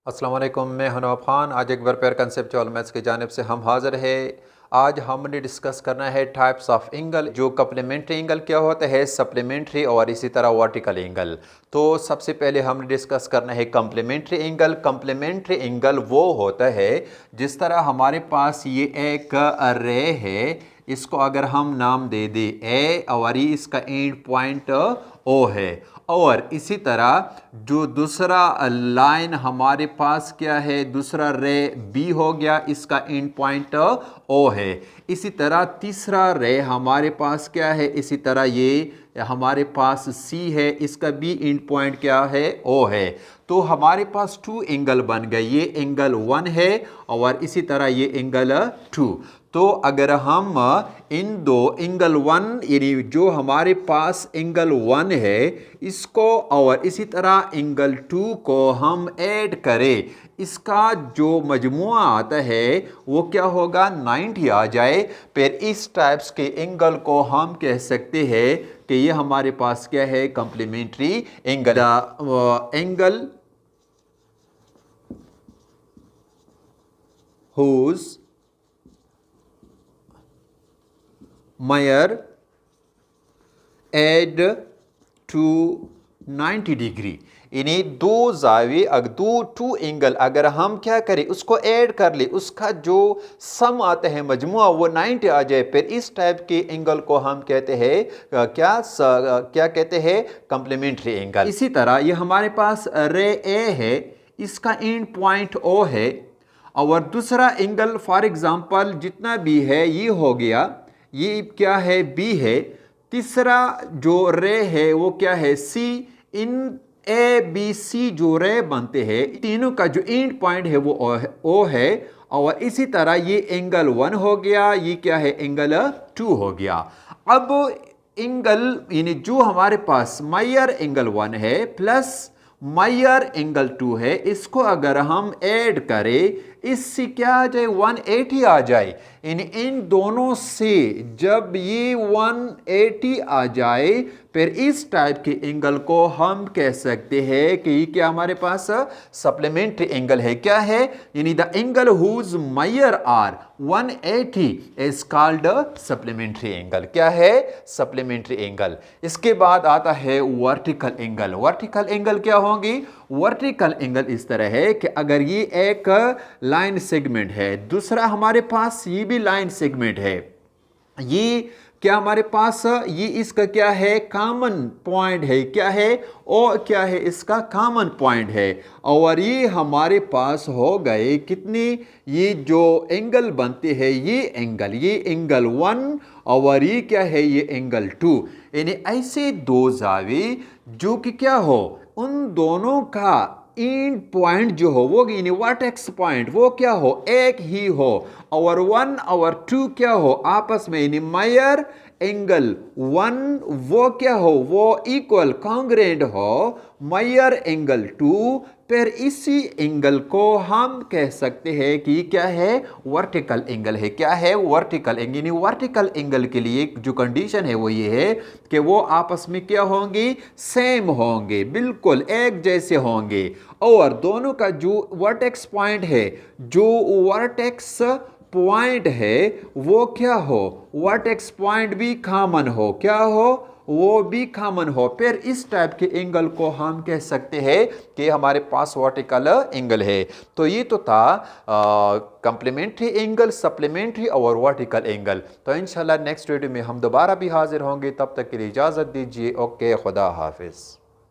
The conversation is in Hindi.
अस्सलाम वालेकुम, मैं हनूफ खान। आज एक बार पेयर कंसेप्चुअल मैथ्स की जानिब से हम हाज़िर है। आज हमने डिस्कस करना है टाइप्स ऑफ एंगल। जो कम्प्लीमेंट्री एंगल क्या होता है, सप्लीमेंट्री और इसी तरह वर्टिकल एंगल। तो सबसे पहले हमने डिस्कस करना है कम्प्लीमेंट्री एंगल। कम्प्लीमेंट्री एंगल वो होता है जिस तरह हमारे पास ये एक रे है, इसको अगर हम नाम दे दे ए और ये इसका एंड पॉइंट ओ है, और इसी तरह जो दूसरा लाइन हमारे पास क्या है, दूसरा रे बी हो गया, इसका एंड पॉइंट ओ है। इसी तरह तीसरा रे हमारे पास क्या है, इसी तरह ये हमारे पास सी है, इसका बी एंड पॉइंट क्या है, ओ है। तो हमारे पास टू एंगल बन गए, ये एंगल 1 है और इसी तरह ये एंगल 2। तो अगर हम इन दो एंगल 1 यानी जो हमारे पास एंगल 1 है इसको और इसी तरह एंगल 2 को हम ऐड करें, इसका जो मजमुआ आता है वो क्या होगा, 90 आ जाए। फिर इस टाइप्स के एंगल को हम कह सकते हैं कि ये हमारे पास क्या है, complementary angle. Angle whose measure add to 90 degree, यानी दो जावे दो टू एंगल अगर हम क्या करें, उसको ऐड कर ले, उसका जो सम आता है मजमुआ वो 90 आ जाए, फिर इस टाइप के एंगल को हम कहते हैं क्या कहते हैं, कम्प्लीमेंट्री एंगल। इसी तरह ये हमारे पास रे ए है, इसका एंड पॉइंट ओ है, और दूसरा एंगल फॉर एग्जांपल जितना भी है ये हो गया, ये क्या है, बी है। तीसरा जो रे है वो क्या है, सी। इन ए बी सी जो रे बनते हैं, तीनों का जो एंड पॉइंट है वो ओ है, और इसी तरह ये एंगल 1 हो गया, ये क्या है, एंगल 2 हो गया। अब एंगल यानी जो हमारे पास मायर एंगल 1 है प्लस मायर एंगल 2 है, इसको अगर हम ऐड करें, इससे क्या आ जाए, 180 आ जाए। इन दोनों से जब ये 180 आ जाए, फिर इस टाइप के एंगल को हम कह सकते हैं कि ये क्या हमारे पास सप्लीमेंट्री एंगल है। क्या है, यानी the angle whose measure are 180 is called supplementary angle. क्या है, सप्लीमेंट्री एंगल। इसके बाद आता है वर्टिकल एंगल। वर्टिकल एंगल क्या होंगी, वर्टिकल एंगल इस तरह है कि अगर ये एक लाइन सेगमेंट है, दूसरा हमारे पास ये भी लाइन सेगमेंट है, ये क्या हमारे पास ये इसका क्या है, कॉमन पॉइंट है, क्या है, और क्या है, इसका कॉमन पॉइंट है। और ये हमारे पास हो गए कितने, ये जो एंगल बनते हैं, ये एंगल 1 और ये क्या है, ये एंगल 2। यानी ऐसे दो जावे जो कि क्या हो, उन दोनों का एंड पॉइंट जो हो वो यानी वर्टेक्स पॉइंट वो क्या हो, एक ही हो, और 1 और 2 क्या हो, आपस में यानी मायर एंगल 1 वो क्या हो, वो इक्वल कांग्रेंट हो मायर एंगल 2। फिर इसी एंगल को हम कह सकते हैं कि क्या है, वर्टिकल एंगल है। क्या है, वर्टिकल एंगल। यानी वर्टिकल एंगल के लिए जो कंडीशन है वो ये है कि वो आपस में क्या होंगे, सेम होंगे, बिल्कुल एक जैसे होंगे, और दोनों का जो वर्टेक्स पॉइंट है, जो वर्टेक्स पॉइंट है वो क्या हो, वर्टेक्स पॉइंट भी कॉमन हो, क्या हो, वो भी कॉमन हो। फिर इस टाइप के एंगल को हम कह सकते हैं कि हमारे पास वर्टिकल एंगल है। तो ये तो था कम्प्लीमेंट्री एंगल, सप्लीमेंट्री और वर्टिकल एंगल। तो इंशाल्लाह नेक्स्ट वीडियो में हम दोबारा भी हाजिर होंगे, तब तक के लिए इजाज़त दीजिए। ओके, खुदा हाफिज़।